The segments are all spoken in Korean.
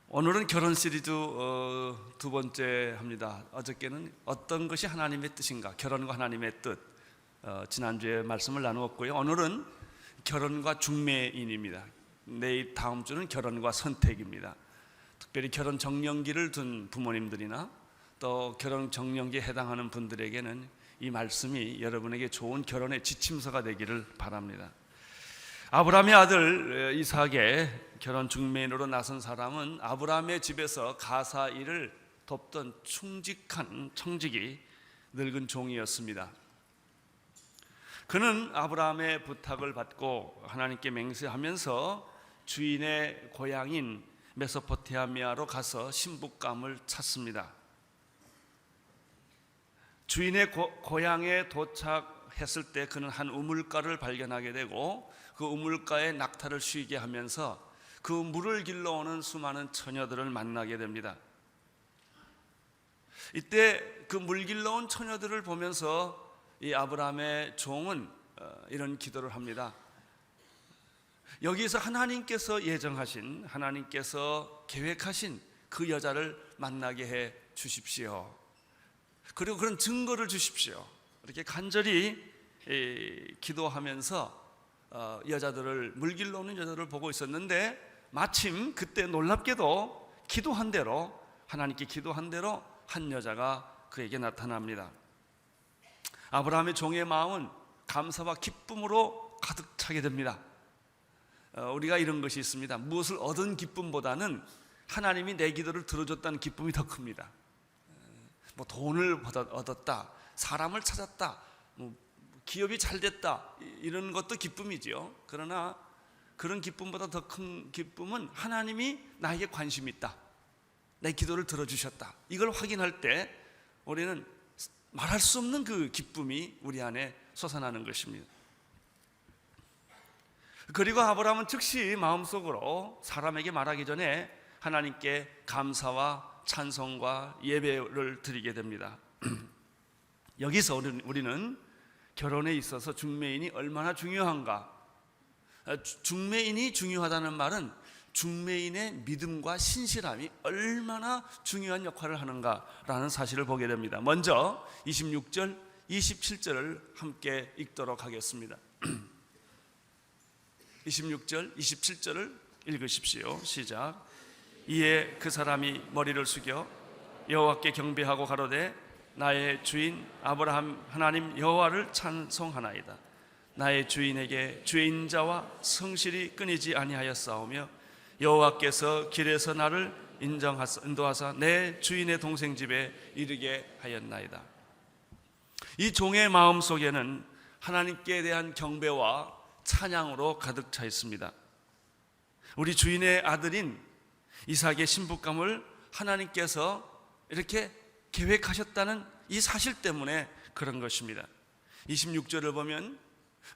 오늘은 결혼 시리즈 두 번째 합니다. 어저께는 어떤 것이 하나님의 뜻인가, 결혼과 하나님의 뜻, 지난주에 말씀을 나누었고요. 오늘은 결혼과 중매인입니다. 내일 다음 주는 결혼과 선택입니다. 특별히 결혼 정년기를 둔 부모님들이나 또 결혼 정년기에 해당하는 분들에게는 이 말씀이 여러분에게 좋은 결혼의 지침서가 되기를 바랍니다. 아브라함의 아들 이삭의 결혼 중매인으로 나선 사람은 아브라함의 집에서 가사 일을 돕던 충직한 청직이 늙은 종이었습니다. 그는 아브라함의 부탁을 받고 하나님께 맹세하면서 주인의 고향인 메소포타미아로 가서 신부감을 찾습니다. 주인의 고향에 도착했을 때 그는 한 우물가를 발견하게 되고 그 우물가에 낙타를 쉬게 하면서 그 물을 길러오는 수많은 처녀들을 만나게 됩니다. 이때 그 물 길러온 처녀들을 보면서 이 아브라함의 종은 이런 기도를 합니다. 여기서 하나님께서 예정하신, 하나님께서 계획하신 그 여자를 만나게 해 주십시오. 그리고 그런 증거를 주십시오. 이렇게 간절히 기도하면서 여자들을, 물 길러오는 여자들을 보고 있었는데 마침 그때 놀랍게도 기도한 대로, 하나님께 기도한 대로 한 여자가 그에게 나타납니다. 아브라함의 종의 마음은 감사와 기쁨으로 가득 차게 됩니다. 우리가 이런 것이 있습니다. 무엇을 얻은 기쁨보다는 하나님이 내 기도를 들어줬다는 기쁨이 더 큽니다. 뭐 돈을 얻었다, 사람을 찾았다, 기업이 잘 됐다, 이런 것도 기쁨이지요. 그러나 그런 기쁨보다 더 큰 기쁨은 하나님이 나에게 관심이 있다, 내 기도를 들어주셨다, 이걸 확인할 때 우리는 말할 수 없는 그 기쁨이 우리 안에 솟아나는 것입니다. 그리고 아브라함은 즉시 마음속으로 사람에게 말하기 전에 하나님께 감사와 찬송과 예배를 드리게 됩니다. 여기서 우리는 결혼에 있어서 중매인이 얼마나 중요한가, 중매인이 중요하다는 말은 중매인의 믿음과 신실함이 얼마나 중요한 역할을 하는가라는 사실을 보게 됩니다. 먼저 26절, 27절을 함께 읽도록 하겠습니다. 26절, 27절을 읽으십시오. 시작. 이에 그 사람이 머리를 숙여 여호와께 경배하고 가로되 나의 주인 아브라함 하나님 여호와를 찬송하나이다. 나의 주인에게 죄인자와 성실이 끊이지 아니하였사오며 여호와께서 길에서 나를 인도하사 내 주인의 동생 집에 이르게 하였나이다. 이 종의 마음 속에는 하나님께 대한 경배와 찬양으로 가득 차 있습니다. 우리 주인의 아들인 이삭의 신부감을 하나님께서 이렇게 계획하셨다는 이 사실 때문에 그런 것입니다. 26절을 보면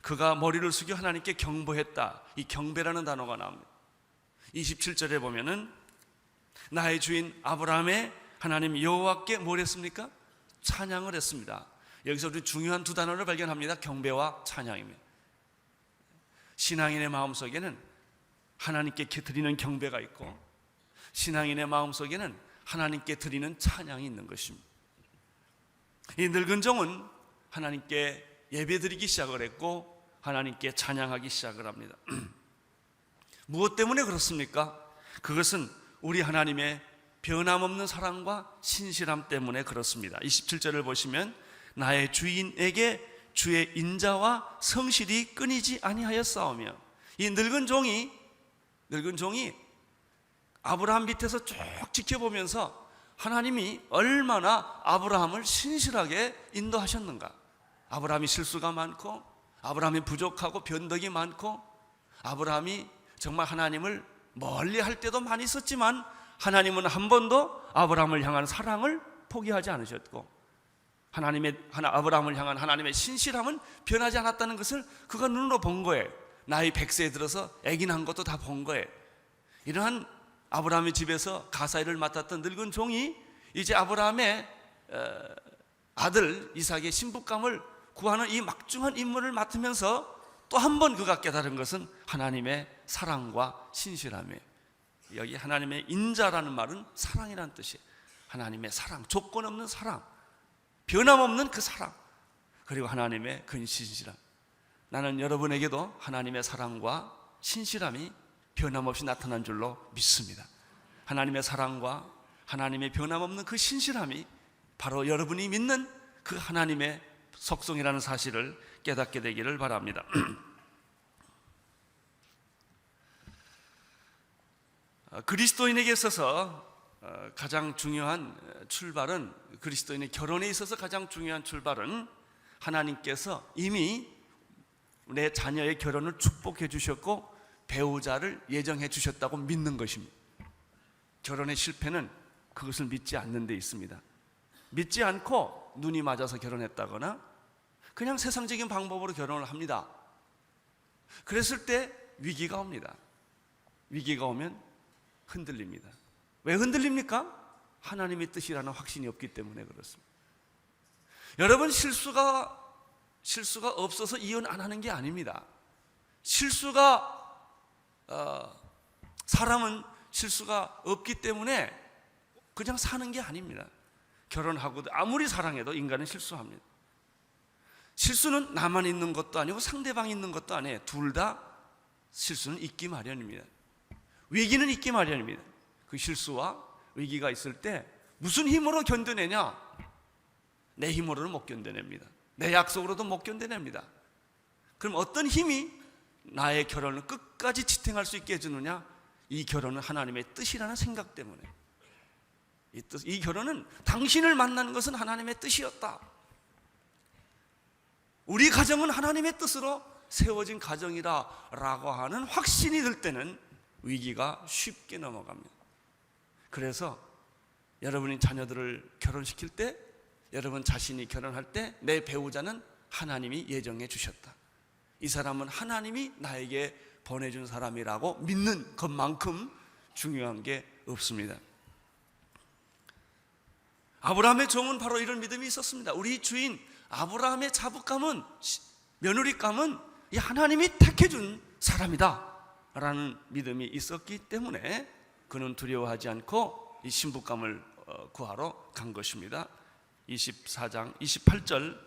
그가 머리를 숙여 하나님께 경배했다, 이 경배라는 단어가 나옵니다. 27절에 보면은 나의 주인 아브라함의 하나님 여호와께 뭘 했습니까? 찬양을 했습니다. 여기서 우리 중요한 두 단어를 발견합니다. 경배와 찬양입니다. 신앙인의 마음속에는 하나님께 드리는 경배가 있고 신앙인의 마음속에는 하나님께 드리는 찬양이 있는 것입니다. 이 늙은 종은 하나님께 예배드리기 시작을 했고 하나님께 찬양하기 시작을 합니다. 무엇 때문에 그렇습니까? 그것은 우리 하나님의 변함없는 사랑과 신실함 때문에 그렇습니다. 27절을 보시면 나의 주인에게 주의 인자와 성실이 끊이지 아니하였사오며, 이 늙은 종이 아브라함 밑에서 쭉 지켜보면서 하나님이 얼마나 아브라함을 신실하게 인도하셨는가, 아브라함이 실수가 많고 아브라함이 부족하고 변덕이 많고 아브라함이 정말 하나님을 멀리 할 때도 많이 있었지만 하나님은 한 번도 아브라함을 향한 사랑을 포기하지 않으셨고 아브라함을 향한 하나님의 신실함은 변하지 않았다는 것을 그가 눈으로 본 거예요. 나이 100세에 들어서 아기 낳은 것도 다 본 거예요. 이러한 아브라함의 집에서 가사일을 맡았던 늙은 종이 이제 아브라함의 아들 이삭의 신부감을 구하는 이 막중한 임무를 맡으면서 또 한 번 그가 깨달은 것은 하나님의 사랑과 신실함이에요. 여기 하나님의 인자라는 말은 사랑이라는 뜻이에요. 하나님의 사랑, 조건 없는 사랑, 변함없는 그 사랑, 그리고 하나님의 근신실함. 나는 여러분에게도 하나님의 사랑과 신실함이 변함없이 나타난 줄로 믿습니다. 하나님의 사랑과 하나님의 변함없는 그 신실함이 바로 여러분이 믿는 그 하나님의 속성이라는 사실을 깨닫게 되기를 바랍니다. 그리스도인에게 있어서 가장 중요한 출발은, 그리스도인의 결혼에 있어서 가장 중요한 출발은 하나님께서 이미 내 자녀의 결혼을 축복해 주셨고 배우자를 예정해 주셨다고 믿는 것입니다. 결혼의 실패는 그것을 믿지 않는 데 있습니다. 믿지 않고 눈이 맞아서 결혼했다거나 그냥 세상적인 방법으로 결혼을 합니다. 그랬을 때 위기가 옵니다. 위기가 오면 흔들립니다. 왜 흔들립니까? 하나님의 뜻이라는 확신이 없기 때문에 그렇습니다. 여러분, 실수가 없어서 이혼 안 하는 게 아닙니다. 사람은 실수가 없기 때문에 그냥 사는 게 아닙니다. 결혼하고도 아무리 사랑해도 인간은 실수합니다. 실수는 나만 있는 것도 아니고 상대방이 있는 것도 아니에요. 둘 다 실수는 있기 마련입니다. 위기는 있기 마련입니다. 그 실수와 위기가 있을 때 무슨 힘으로 견뎌내냐? 내 힘으로는 못 견뎌냅니다. 내 약속으로도 못 견뎌냅니다. 그럼 어떤 힘이 나의 결혼을 끝까지 지탱할 수 있게 해주느냐? 이 결혼은 하나님의 뜻이라는 생각 때문에. 이 결혼은 당신을 만나는 것은 하나님의 뜻이었다. 우리 가정은 하나님의 뜻으로 세워진 가정이라고 하는 확신이 들 때는 위기가 쉽게 넘어갑니다. 그래서 여러분이 자녀들을 결혼시킬 때, 여러분 자신이 결혼할 때 내 배우자는 하나님이 예정해 주셨다. 이 사람은 하나님이 나에게 보내준 사람이라고 믿는 것만큼 중요한 게 없습니다. 아브라함의 종은 바로 이런 믿음이 있었습니다. 우리 주인 아브라함의 자부감은, 며느리감은 이 하나님이 택해준 사람이다 라는 믿음이 있었기 때문에 그는 두려워하지 않고 이 신부감을 구하러 간 것입니다. 24장 28절,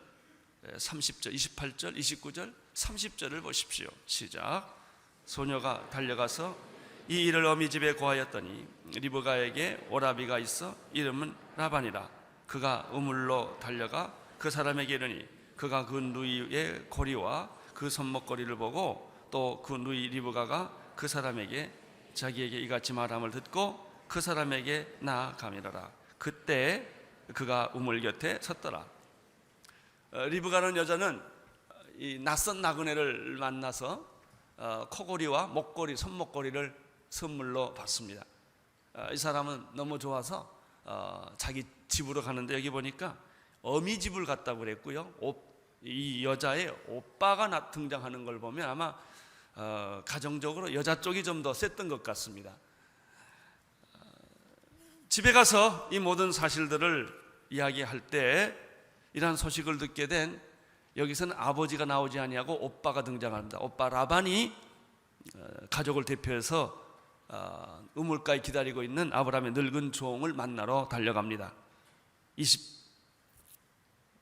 30절, 28절, 29절, 30절을 보십시오. 시작. 소녀가 달려가서 이 일을 어미 집에 고하였더니 리브가에게 오라비가 있어 이름은 라반이라. 그가 우물로 달려가 그 사람에게 이르니 그가 그 누이의 고리와 그 손목고리를 보고 또 그 누이 리브가가 그 사람에게 자기에게 이같이 말함을 듣고 그 사람에게 나아가미러라. 그때 그가 우물 곁에 섰더라. 리브가는 여자는 이 낯선 나그네를 만나서 코고리와 목고리, 손목고리를 선물로 받습니다. 이 사람은 너무 좋아서 자기 집으로 가는데 여기 보니까 어미 집을 갔다고 그랬고요. 이 여자의 오빠가 등장하는 걸 보면 아마 가정적으로 여자 쪽이 좀 더 셌던 것 같습니다. 집에 가서 이 모든 사실들을 이야기할 때 이러한 소식을 듣게 된, 여기서는 아버지가 나오지 아니하고 오빠가 등장합니다. 오빠 라반이 가족을 대표해서 우물가에 기다리고 있는 아브라함의 늙은 종을 만나러 달려갑니다.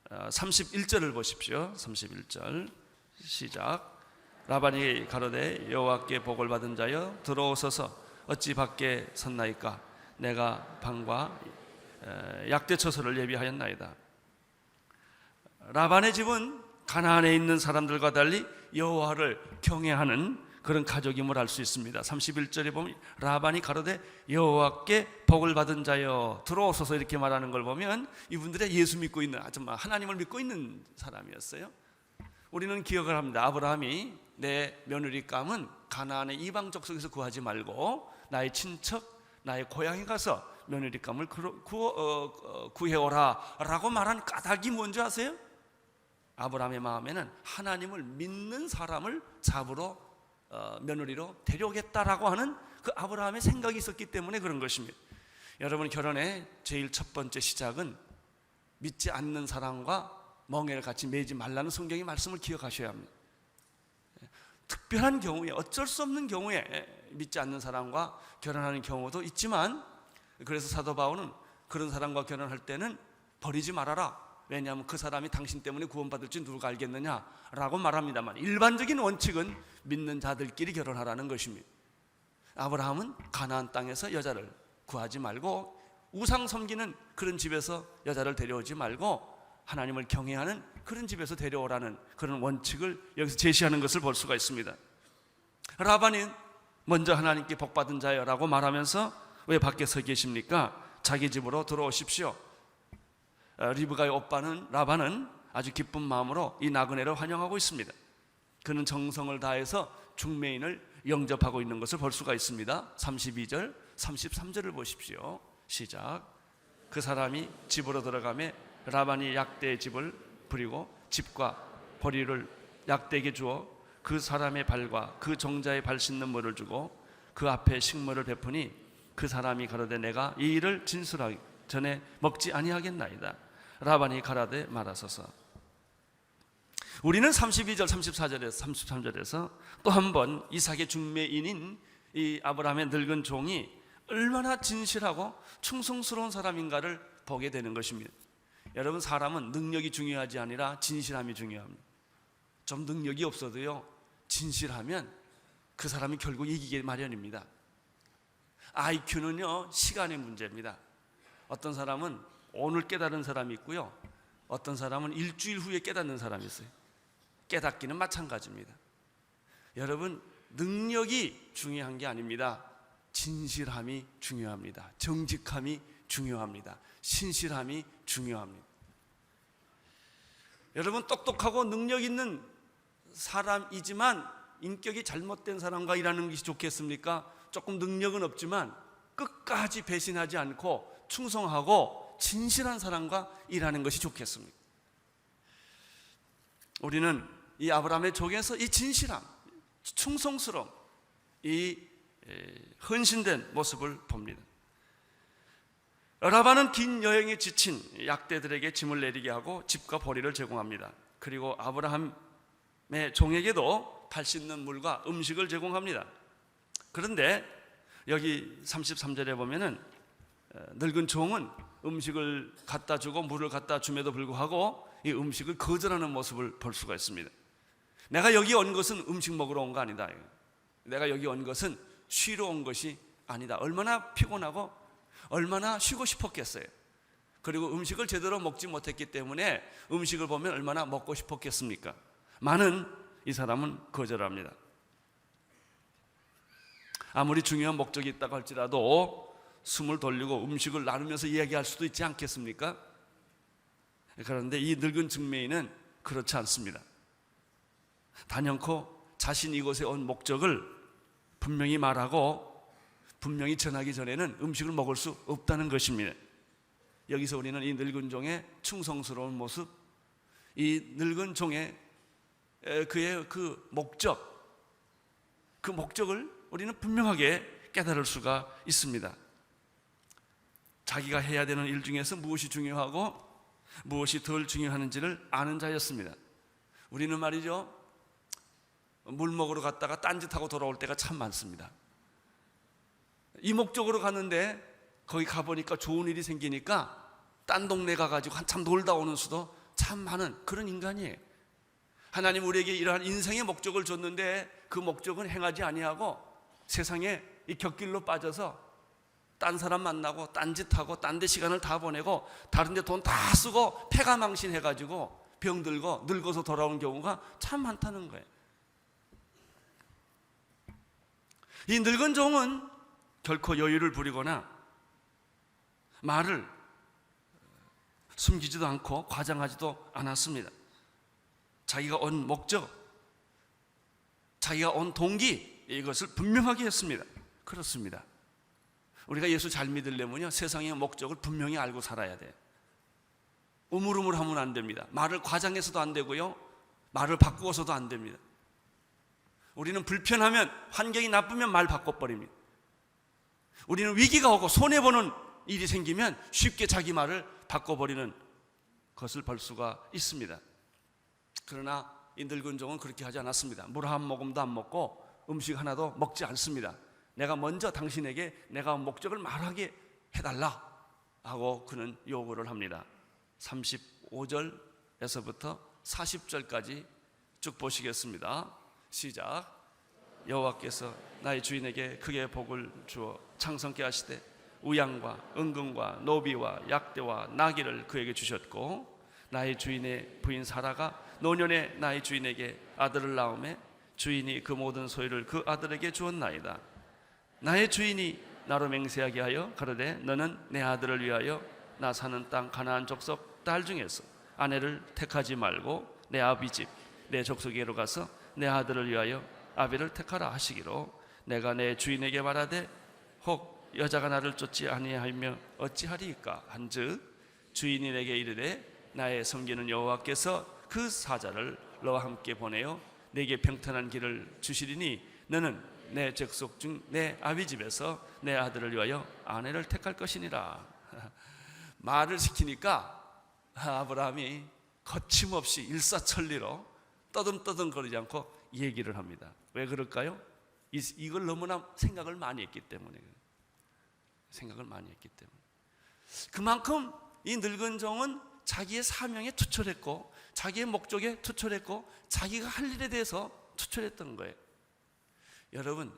31절을 보십시오. 31절 시작. 라반이 가로되 여호와께 복을 받은 자여 들어오소서. 어찌 밖에 섰나이까? 내가 방과 약대처소를 예비하였나이다. 라반의 집은 가나안에 있는 사람들과 달리 여호와를 경외하는 그런 가족임을 알 수 있습니다. 31절에 보면 라반이 가로되 여호와께 복을 받은 자여 들어오소서 이렇게 말하는 걸 보면 이분들의 예수 믿고 있는, 아주 하나님을 믿고 있는 사람이었어요. 우리는 기억을 합니다. 아브라함이 내 며느리감은 가나안의 이방 족속에서 구하지 말고 나의 친척, 나의 고향에 가서 며느리감을 구해오라 라고 말한 까닭이 뭔지 아세요? 아브라함의 마음에는 하나님을 믿는 사람을 잡으러 며느리로 데려오겠다라고 하는 그 아브라함의 생각이 있었기 때문에 그런 것입니다. 여러분, 결혼의 제일 첫 번째 시작은 믿지 않는 사람과 멍에를 같이 매지 말라는 성경의 말씀을 기억하셔야 합니다. 특별한 경우에, 어쩔 수 없는 경우에 믿지 않는 사람과 결혼하는 경우도 있지만, 그래서 사도 바울은 그런 사람과 결혼할 때는 버리지 말아라. 왜냐하면 그 사람이 당신 때문에 구원받을지 누가 알겠느냐라고 말합니다만, 일반적인 원칙은 믿는 자들끼리 결혼하라는 것입니다. 아브라함은 가나안 땅에서 여자를 구하지 말고, 우상 섬기는 그런 집에서 여자를 데려오지 말고 하나님을 경외하는 그런 집에서 데려오라는 그런 원칙을 여기서 제시하는 것을 볼 수가 있습니다. 라반이 먼저 하나님께 복받은 자여라고 말하면서 왜 밖에 서 계십니까? 자기 집으로 들어오십시오. 리브가의 오빠는 라반은 아주 기쁜 마음으로 이 나그네를 환영하고 있습니다. 그는 정성을 다해서 중매인을 영접하고 있는 것을 볼 수가 있습니다. 32절 33절을 보십시오. 시작. 그 사람이 집으로 들어가매 라반이 약대의 집을 부리고 집과 보리를 약대에게 주어 그 사람의 발과 그 종자의 발 씻는 물을 주고 그 앞에 식물을 베푸니 그 사람이 가로되 내가 이 일을 진술하기 전에 먹지 아니하겠나이다. 라반이 가라되 말하소서. 우리는 32절 34절에서 33절에서 또 한 번 이삭의 중매인인 이 아브라함의 늙은 종이 얼마나 진실하고 충성스러운 사람인가를 보게 되는 것입니다. 여러분, 사람은 능력이 중요하지 아니라 진실함이 중요합니다. 좀 능력이 없어도요, 진실하면 그 사람이 결국 이기게 마련입니다. IQ는요 시간의 문제입니다. 어떤 사람은 오늘 깨달은 사람이 있고요, 어떤 사람은 일주일 후에 깨닫는 사람이 있어요. 깨닫기는 마찬가지입니다. 여러분, 능력이 중요한 게 아닙니다. 진실함이 중요합니다. 정직함이 중요합니다. 신실함이 중요합니다. 여러분, 똑똑하고 능력 있는 사람이지만 인격이 잘못된 사람과 일하는 것이 좋겠습니까? 조금 능력은 없지만 끝까지 배신하지 않고 충성하고 진실한 사람과 일하는 것이 좋겠습니다. 우리는 이 아브라함의 족에서 이 진실함, 충성스러움, 이 헌신된 모습을 봅니다. 라반은 긴 여행에 지친 약대들에게 짐을 내리게 하고 집과 보리를 제공합니다. 그리고 아브라함의 종에게도 발 씻는 물과 음식을 제공합니다. 그런데 여기 33절에 보면은 늙은 종은 음식을 갖다 주고 물을 갖다 줌에도 불구하고 이 음식을 거절하는 모습을 볼 수가 있습니다. 내가 여기 온 것은 음식 먹으러 온 거 아니다. 내가 여기 온 것은 쉬러 온 것이 아니다. 얼마나 피곤하고 얼마나 쉬고 싶었겠어요. 그리고 음식을 제대로 먹지 못했기 때문에 음식을 보면 얼마나 먹고 싶었겠습니까? 많은 이 사람은 거절합니다. 아무리 중요한 목적이 있다고 할지라도 숨을 돌리고 음식을 나누면서 이야기할 수도 있지 않겠습니까? 그런데 이 늙은 중매인은 그렇지 않습니다. 단연코 자신 이곳에 온 목적을 분명히 말하고 분명히 전하기 전에는 음식을 먹을 수 없다는 것입니다. 여기서 우리는 이 늙은 종의 충성스러운 모습, 이 늙은 종의 그의 그 목적을 우리는 분명하게 깨달을 수가 있습니다. 자기가 해야 되는 일 중에서 무엇이 중요하고 무엇이 덜 중요한지를 아는 자였습니다. 우리는 말이죠, 물 먹으러 갔다가 딴짓하고 돌아올 때가 참 많습니다. 이 목적으로 갔는데 거기 가보니까 좋은 일이 생기니까 딴 동네 가가지고 한참 놀다 오는 수도 참 많은 그런 인간이에요. 하나님 우리에게 이러한 인생의 목적을 줬는데 그 목적은 행하지 아니하고 세상에 이 곁길로 빠져서 딴 사람 만나고 딴짓하고 딴 데 시간을 다 보내고 다른 데 돈 다 쓰고 폐가망신해가지고 병들고 늙어서 돌아오는 경우가 참 많다는 거예요. 이 늙은 종은 결코 여유를 부리거나 말을 숨기지도 않고 과장하지도 않았습니다. 자기가 온 목적, 자기가 온 동기, 이것을 분명하게 했습니다. 그렇습니다. 우리가 예수 잘 믿으려면요, 세상의 목적을 분명히 알고 살아야 돼요. 우물우물하면 안 됩니다. 말을 과장해서도 안 되고요, 말을 바꾸어서도 안 됩니다. 우리는 불편하면, 환경이 나쁘면 말 바꿔버립니다. 우리는 위기가 오고 손해보는 일이 생기면 쉽게 자기 말을 바꿔버리는 것을 볼 수가 있습니다. 그러나 이 늙은 종은 그렇게 하지 않았습니다. 물 한 모금도 안 먹고 음식 하나도 먹지 않습니다. 내가 먼저 당신에게 내가 목적을 말하게 해달라 하고 그는 요구를 합니다. 35절에서부터 40절까지 쭉 보시겠습니다. 시작. 여호와께서 나의 주인에게 크게 복을 주어 창성케 하시되 우양과 은금과 노비와 약대와 나귀를 그에게 주셨고, 나의 주인의 부인 사라가 노년에 나의 주인에게 아들을 낳음에 주인이 그 모든 소유를 그 아들에게 주었나이다. 나의 주인이 나로 맹세하게 하여 가로되 너는 내 아들을 위하여 나 사는 땅 가나안 족속 딸 중에서 아내를 택하지 말고 내 아비 집 내 족속에로 가서 내 아들을 위하여 아비를 택하라 하시기로, 내가 내 주인에게 말하되 혹 여자가 나를 쫓지 아니하며 어찌하리이까 한즉, 주인이 내게 이르되 나의 섬기는 여호와께서 그 사자를 너와 함께 보내어 내게 평탄한 길을 주시리니 너는 내 족속 중 내 아비 집에서 내 아들을 위하여 아내를 택할 것이니라. 말을 시키니까 아브라함이 거침없이 일사천리로 떠듬떠듬거리지 않고 얘기를 합니다. 왜 그럴까요? 이걸 너무나 생각을 많이 했기 때문에. 그만큼 이 늙은 종은 자기의 사명에 투철했고, 자기의 목적에 투철했고, 자기가 할 일에 대해서 투철했던 거예요. 여러분,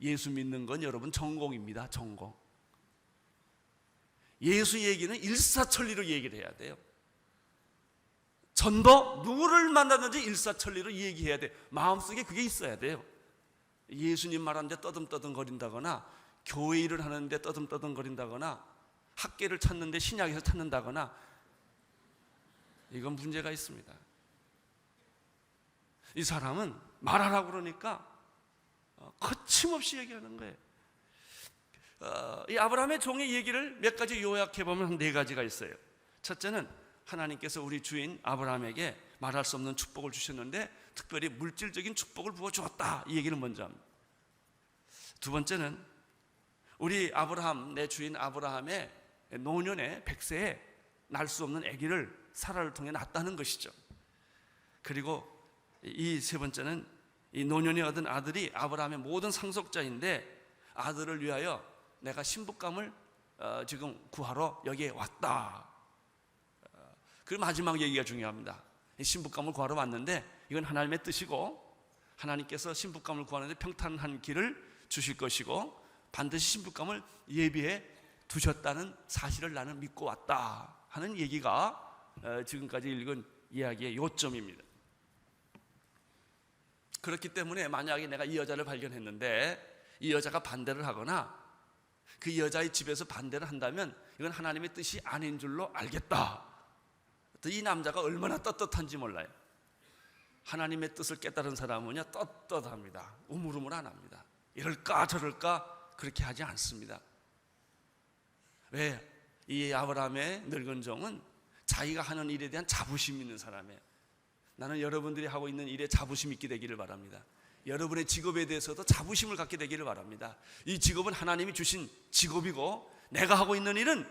예수 믿는 건 여러분 전공입니다. 전공. 예수 얘기는 일사천리로 얘기를 해야 돼요. 전도 누구를 만나든지 일사천리로 얘기해야 돼. 마음속에 그게 있어야 돼요. 예수님 말하는데 떠듬떠듬거린다거나, 교회 일을 하는데 떠듬떠듬거린다거나, 학계를 찾는데 신약에서 찾는다거나, 이건 문제가 있습니다. 이 사람은 말하라고 그러니까 거침없이 얘기하는 거예요. 이 아브라함의 종의 얘기를 몇 가지 요약해 보면 한 4가지가 있어요. 첫째는 하나님께서 우리 주인 아브라함에게 말할 수 없는 축복을 주셨는데 특별히 물질적인 축복을 부어주었다, 이 얘기를 먼저 합니다. 두 번째는 우리 아브라함, 내 주인 아브라함의 노년에 100세에 날 수 없는 아기를 사라를 통해 낳았다는 것이죠. 그리고 이 세 번째는 이 노년에 얻은 아들이 아브라함의 모든 상속자인데 아들을 위하여 내가 신부감을 지금 구하러 여기에 왔다. 그리고 마지막 얘기가 중요합니다. 신부감을 구하러 왔는데 이건 하나님의 뜻이고, 하나님께서 신부감을 구하는데 평탄한 길을 주실 것이고 반드시 신부감을 예비해 두셨다는 사실을 나는 믿고 왔다 하는 얘기가 지금까지 읽은 이야기의 요점입니다. 그렇기 때문에 만약에 내가 이 여자를 발견했는데 이 여자가 반대를 하거나 그 여자의 집에서 반대를 한다면 이건 하나님의 뜻이 아닌 줄로 알겠다. 이 남자가 얼마나 떳떳한지 몰라요. 하나님의 뜻을 깨달은 사람은요 떳떳합니다. 우물우물 안 합니다. 이럴까 저럴까 그렇게 하지 않습니다. 왜? 이 아브라함의 늙은 종은 자기가 하는 일에 대한 자부심 있는 사람이에요. 나는 여러분들이 하고 있는 일에 자부심 있게 되기를 바랍니다. 여러분의 직업에 대해서도 자부심을 갖게 되기를 바랍니다. 이 직업은 하나님이 주신 직업이고 내가 하고 있는 일은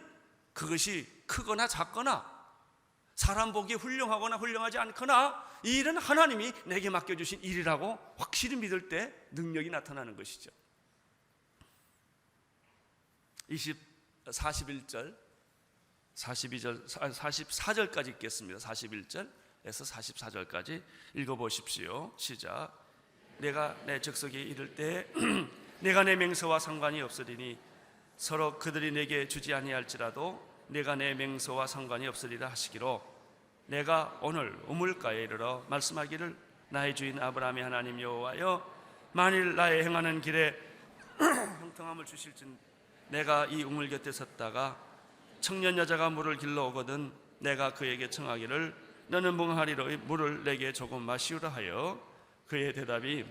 그것이 크거나 작거나 사람 보기에 훌륭하거나 훌륭하지 않거나 이 일은 하나님이 내게 맡겨주신 일이라고 확실히 믿을 때 능력이 나타나는 것이죠. 41절, 42절, 44절까지 읽겠습니다. 41절에서 44절까지 읽어보십시오. 시작. 내가 내 적석에 이를 때 내가 내 맹세와 상관이 없으리니 서로 그들이 내게 주지 아니할지라도 내가 내 맹세와 상관이 없으리라 하시기로, 내가 오늘 우물가에 이르러 말씀하기를 나의 주인 아브라함의 하나님 여호와여, 만일 나의 행하는 길에 형통함을 주실진 내가 이 우물 곁에 섰다가 청년 여자가 물을 길러 오거든 내가 그에게 청하기를 너는 멍하리로 물을 내게 조금 마시우라 하여 그의 대답이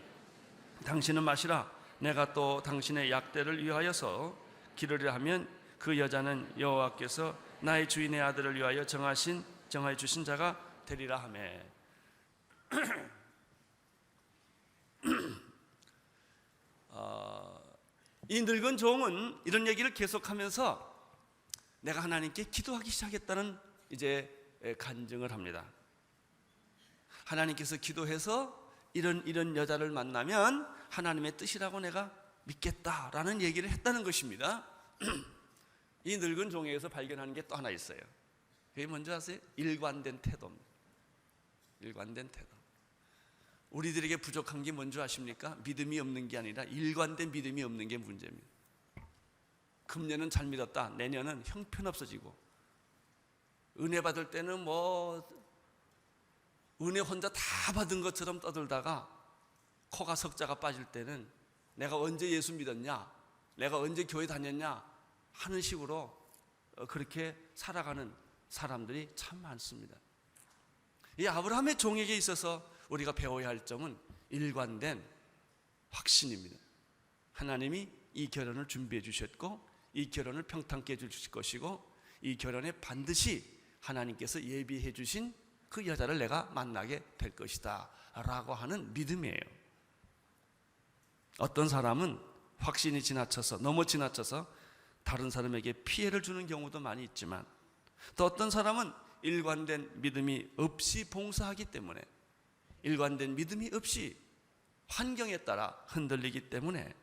당신은 마시라 내가 또 당신의 약대를 위하여서 기르리라 하면 그 여자는 여호와께서 나의 주인의 아들을 위하여 정하여 주신 자가 되리라 하매. 이 늙은 종은 이런 얘기를 계속하면서 내가 하나님께 기도하기 시작했다는 이제 간증을 합니다. 하나님께서 기도해서 이런 여자를 만나면 하나님의 뜻이라고 내가 믿겠다라는 얘기를 했다는 것입니다. 이 늙은 종에게서 발견하는 게 또 하나 있어요. 그게 뭔지 아세요? 일관된 태도입니다. 일관된 태도. 우리들에게 부족한 게 뭔지 아십니까? 믿음이 없는 게 아니라 일관된 믿음이 없는 게 문제입니다. 금년은 잘 믿었다, 내년은 형편없어지고, 은혜 받을 때는 은혜 혼자 다 받은 것처럼 떠들다가 코가 석자가 빠질 때는 내가 언제 예수 믿었냐, 내가 언제 교회 다녔냐 하는 식으로 그렇게 살아가는 사람들이 참 많습니다. 이 아브라함의 종에게 있어서 우리가 배워야 할 점은 일관된 확신입니다. 하나님이 이 결혼을 준비해 주셨고, 이 결혼을 평탄케 해 주실 것이고, 이 결혼에 반드시 하나님께서 예비해 주신 그 여자를 내가 만나게 될 것이다 라고 하는 믿음이에요. 어떤 사람은 확신이 너무 지나쳐서 다른 사람에게 피해를 주는 경우도 많이 있지만, 또 어떤 사람은 일관된 믿음이 없이 봉사하기 때문에, 일관된 믿음이 없이 환경에 따라 흔들리기 때문에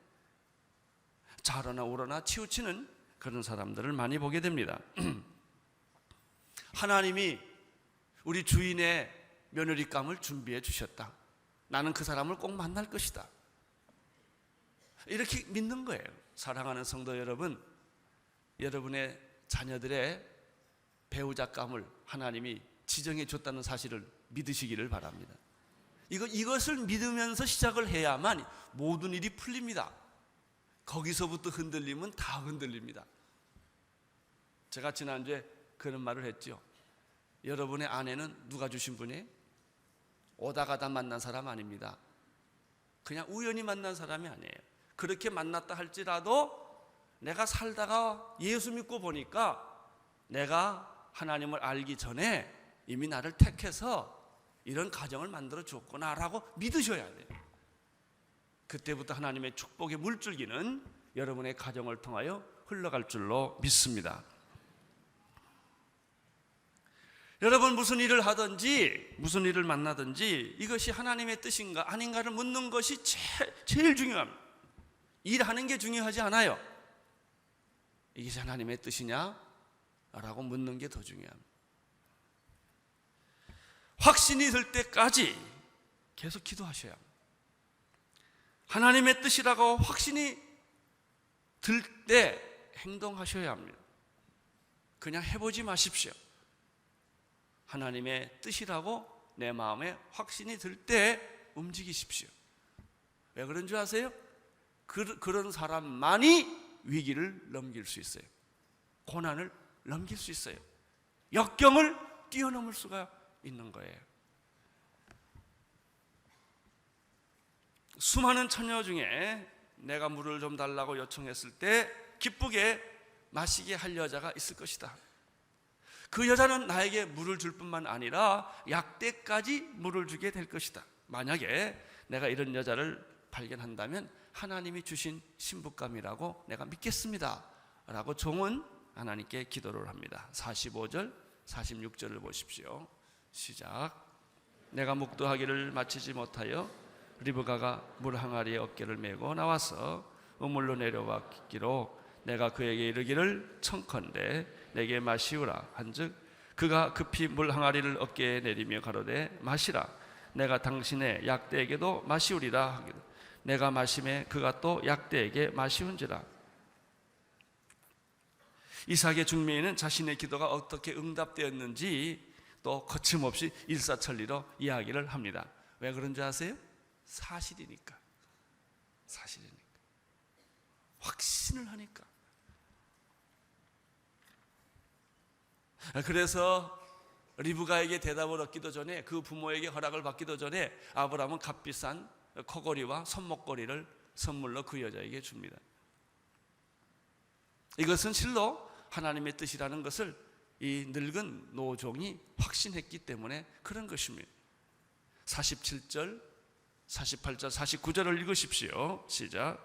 좌로나 우로나 치우치는 그런 사람들을 많이 보게 됩니다. 하나님이 우리 주인의 며느리감을 준비해 주셨다, 나는 그 사람을 꼭 만날 것이다, 이렇게 믿는 거예요. 사랑하는 성도 여러분, 여러분의 자녀들의 배우자감을 하나님이 지정해 줬다는 사실을 믿으시기를 바랍니다. 이것을 믿으면서 시작을 해야만 모든 일이 풀립니다. 거기서부터 흔들리면 다 흔들립니다. 제가 지난주에 그런 말을 했죠. 여러분의 아내는 누가 주신 분이에요? 오다 가다 만난 사람 아닙니다. 그냥 우연히 만난 사람이 아니에요. 그렇게 만났다 할지라도 내가 살다가 예수 믿고 보니까 내가 하나님을 알기 전에 이미 나를 택해서 이런 가정을 만들어 줬구나라고 믿으셔야 돼요. 그때부터 하나님의 축복의 물줄기는 여러분의 가정을 통하여 흘러갈 줄로 믿습니다. 여러분, 무슨 일을 하든지 무슨 일을 만나든지 이것이 하나님의 뜻인가 아닌가를 묻는 것이 제일 중요합니다. 일하는 게 중요하지 않아요. 이게 하나님의 뜻이냐? 라고 묻는 게 더 중요합니다. 확신이 들 때까지 계속 기도하셔야 합니다. 하나님의 뜻이라고 확신이 들 때 행동하셔야 합니다. 그냥 해보지 마십시오. 하나님의 뜻이라고 내 마음에 확신이 들 때 움직이십시오. 왜 그런 줄 아세요? 그런 사람만이 위기를 넘길 수 있어요. 고난을 넘길 수 있어요. 역경을 뛰어넘을 수가 있는 거예요. 수많은 처녀 중에 내가 물을 좀 달라고 요청했을 때 기쁘게 마시게 할 여자가 있을 것이다. 그 여자는 나에게 물을 줄 뿐만 아니라 약대까지 물을 주게 될 것이다. 만약에 내가 이런 여자를 발견한다면 하나님이 주신 신부감이라고 내가 믿겠습니다 라고 종은 하나님께 기도를 합니다. 45절 46절을 보십시오. 시작. 내가 묵도하기를 마치지 못하여 리브가가 물 항아리에 어깨를 메고 나와서 우물로 내려왔기로 내가 그에게 이르기를 청컨대 내게 마시우라 한즉 그가 급히 물 항아리를 어깨에 내리며 가로되 마시라. 내가 당신의 약대에게도 마시우리라 하기로 내가 마심에 그가 또 약대에게 마시운지라. 이삭의 중매인은 자신의 기도가 어떻게 응답되었는지 또 거침없이 일사천리로 이야기를 합니다. 왜 그런지 아세요? 사실이니까. 사실이니까. 확신을 하니까. 그래서 리브가에게 대답을 얻기도 전에, 그 부모에게 허락을 받기도 전에 아브라함은 값비싼 코걸이와 손목걸이를 선물로 그 여자에게 줍니다. 이것은 실로 하나님의 뜻이라는 것을 이 늙은 노종이 확신했기 때문에 그런 것입니다. 47절, 48절, 49절을 읽으십시오. 시작.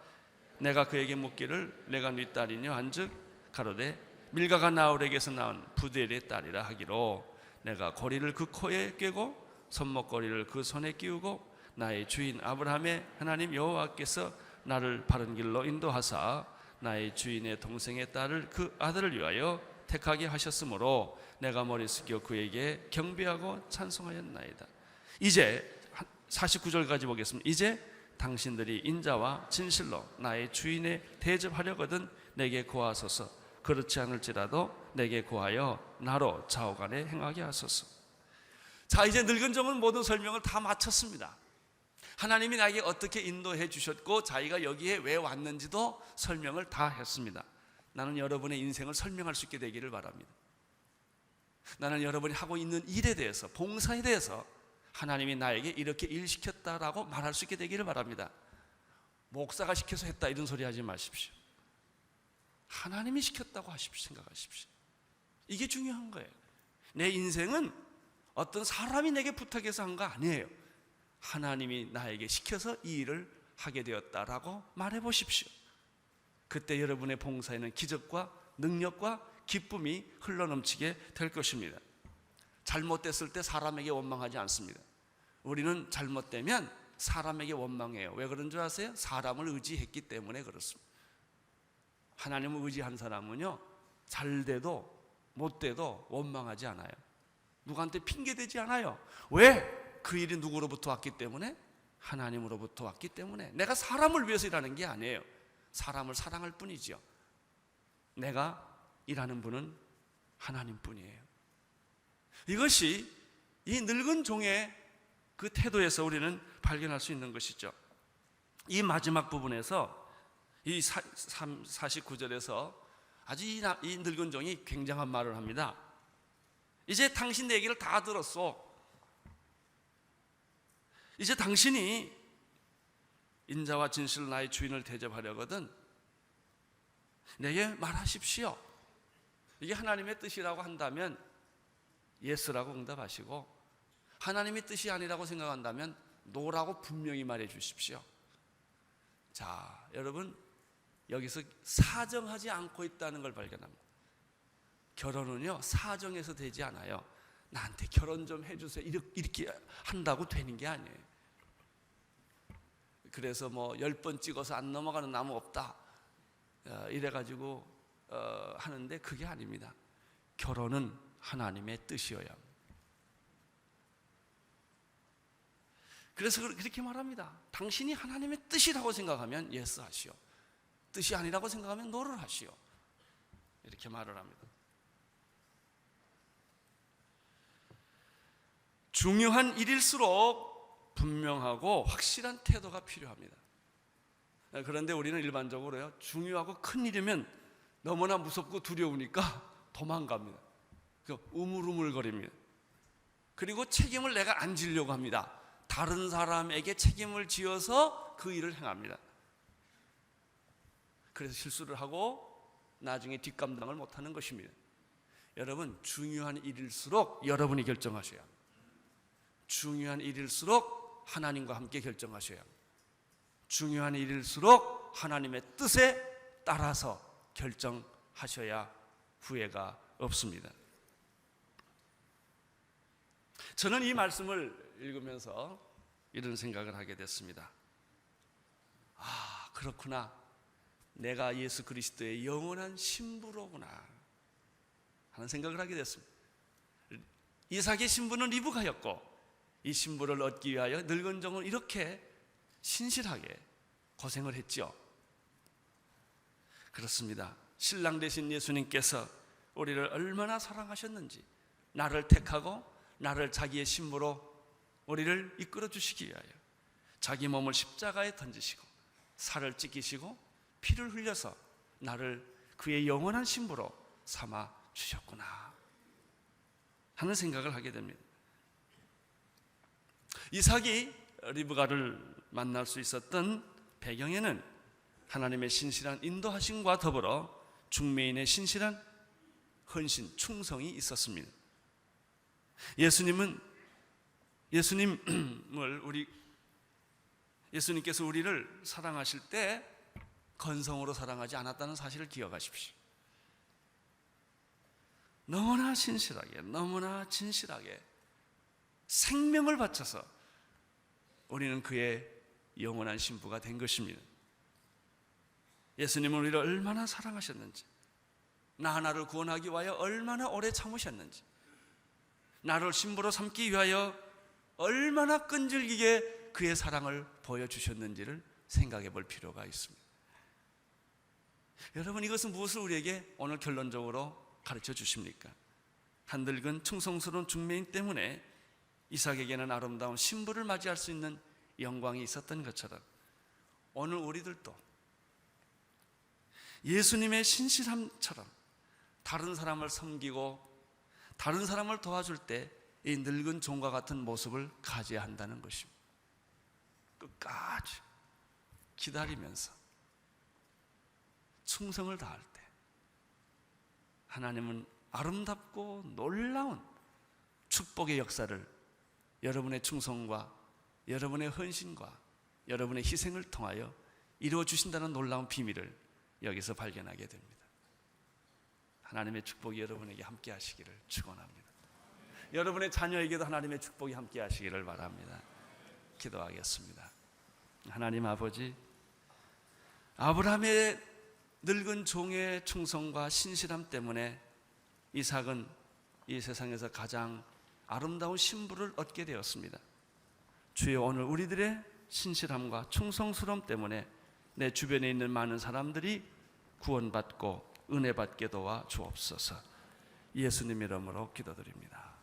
내가 그에게 묻기를 내가 네 딸이뇨 한즉 가로되 밀가가 나홀에게서 낳은 부델의 딸이라 하기로 내가 고리를 그 코에 꿰고 손목고리를 그 손에 끼우고 나의 주인 아브라함의 하나님 여호와께서 나를 바른 길로 인도하사 나의 주인의 동생의 딸을 그 아들을 위하여 택하게 하셨으므로 내가 머리 숙여 그에게 경배하고 찬송하였나이다. 이제 49절까지 보겠습니다. 이제 당신들이 인자와 진실로 나의 주인에 대접하려거든 내게 구하소서. 그렇지 않을지라도 내게 구하여 나로 좌우간에 행하게 하소서. 자, 이제 늙은 종은 모든 설명을 다 마쳤습니다. 하나님이 나에게 어떻게 인도해 주셨고 자기가 여기에 왜 왔는지도 설명을 다 했습니다. 나는 여러분의 인생을 설명할 수 있게 되기를 바랍니다. 나는 여러분이 하고 있는 일에 대해서, 봉사에 대해서 하나님이 나에게 이렇게 일 시켰다라고 말할 수 있게 되기를 바랍니다. 목사가 시켜서 했다 이런 소리 하지 마십시오. 하나님이 시켰다고 하십시오. 생각하십시오. 이게 중요한 거예요. 내 인생은 어떤 사람이 내게 부탁해서 한 거 아니에요. 하나님이 나에게 시켜서 이 일을 하게 되었다라고 말해 보십시오. 그때 여러분의 봉사에는 기적과 능력과 기쁨이 흘러넘치게 될 것입니다. 잘못됐을 때 사람에게 원망하지 않습니다. 우리는 잘못되면 사람에게 원망해요. 왜 그런 줄 아세요? 사람을 의지했기 때문에 그렇습니다. 하나님을 의지한 사람은요, 잘 돼도 못 돼도 원망하지 않아요. 누구한테 핑계대지 않아요. 왜? 그 일이 누구로부터 왔기 때문에? 하나님으로부터 왔기 때문에. 내가 사람을 위해서 일하는 게 아니에요. 사람을 사랑할 뿐이지요. 내가 일하는 분은 하나님뿐이에요. 이것이 이 늙은 종의 그 태도에서 우리는 발견할 수 있는 것이죠. 이 마지막 부분에서 이 49절에서 아주 이 늙은 종이 굉장한 말을 합니다. 이제 당신 내 얘기를 다 들었어. 이제 당신이 인자와 진실로 나의 주인을 대접하려거든 내게 말하십시오. 이게 하나님의 뜻이라고 한다면 예스라고 응답하시고, 하나님의 뜻이 아니라고 생각한다면 노라고 분명히 말해 주십시오. 자, 여러분, 여기서 사정하지 않고 있다는 걸 발견합니다. 결혼은요, 사정해서 되지 않아요. 나한테 결혼 좀 해주세요 이렇게 한다고 되는 게 아니에요. 그래서 뭐 10번 찍어서 안 넘어가는 나무 없다 이래가지고 하는데 그게 아닙니다. 결혼은 하나님의 뜻이어야 합니다. 그래서 그렇게 말합니다. 당신이 하나님의 뜻이라고 생각하면 예스 하시오. 뜻이 아니라고 생각하면 노를 하시오. 이렇게 말을 합니다. 중요한 일일수록 분명하고 확실한 태도가 필요합니다. 그런데 우리는 일반적으로요, 중요하고 큰 일이면 너무나 무섭고 두려우니까 도망갑니다. 우물우물거립니다. 그리고 책임을 내가 안 지려고 합니다. 다른 사람에게 책임을 지어서 그 일을 행합니다. 그래서 실수를 하고 나중에 뒷감당을 못하는 것입니다. 여러분, 중요한 일일수록 여러분이 결정하셔야 합니다. 중요한 일일수록 하나님과 함께 결정하셔야 합니다. 중요한 일일수록 하나님의 뜻에 따라서 결정하셔야 후회가 없습니다. 저는 이 말씀을 읽으면서 이런 생각을 하게 됐습니다. 아, 그렇구나. 내가 예수 그리스도의 영원한 신부로구나 하는 생각을 하게 됐습니다. 이삭의 신부는 리브가였고, 이 신부를 얻기 위하여 늙은 종은 이렇게 신실하게 고생을 했죠. 그렇습니다. 신랑 되신 예수님께서 우리를 얼마나 사랑하셨는지, 나를 택하고 나를 자기의 신부로 우리를 이끌어 주시기 위하여 자기 몸을 십자가에 던지시고 살을 찢기시고 피를 흘려서 나를 그의 영원한 신부로 삼아 주셨구나 하는 생각을 하게 됩니다. 이삭이 리브가를 만날 수 있었던 배경에는 하나님의 신실한 인도하심과 더불어 중매인의 신실한 헌신, 충성이 있었습니다. 예수님께서 우리를 사랑하실 때 건성으로 사랑하지 않았다는 사실을 기억하십시오. 너무나 신실하게, 너무나 진실하게 생명을 바쳐서 우리는 그의 영원한 신부가 된 것입니다. 예수님은 우리를 얼마나 사랑하셨는지, 나 하나를 구원하기 위하여 얼마나 오래 참으셨는지, 나를 신부로 삼기 위하여 얼마나 끈질기게 그의 사랑을 보여주셨는지를 생각해 볼 필요가 있습니다. 여러분, 이것은 무엇을 우리에게 오늘 결론적으로 가르쳐 주십니까? 한 늙은 충성스러운 중매인 때문에 이삭에게는 아름다운 신부를 맞이할 수 있는 영광이 있었던 것처럼 오늘 우리들도 예수님의 신실함처럼 다른 사람을 섬기고 다른 사람을 도와줄 때 이 늙은 종과 같은 모습을 가져야 한다는 것입니다. 끝까지 기다리면서 충성을 다할 때 하나님은 아름답고 놀라운 축복의 역사를 여러분의 충성과 여러분의 헌신과 여러분의 희생을 통하여 이루어 주신다는 놀라운 비밀을 여기서 발견하게 됩니다. 하나님의 축복이 여러분에게 함께 하시기를 축원합니다. 여러분의 자녀에게도 하나님의 축복이 함께 하시기를 바랍니다. 기도하겠습니다. 하나님 아버지, 아브라함의 늙은 종의 충성과 신실함 때문에 이삭은 이 세상에서 가장 아름다운 신부를 얻게 되었습니다. 주여, 오늘 우리들의 신실함과 충성스러움 때문에 내 주변에 있는 많은 사람들이 구원받고 은혜받게 도와 주옵소서. 예수님 이름으로 기도드립니다.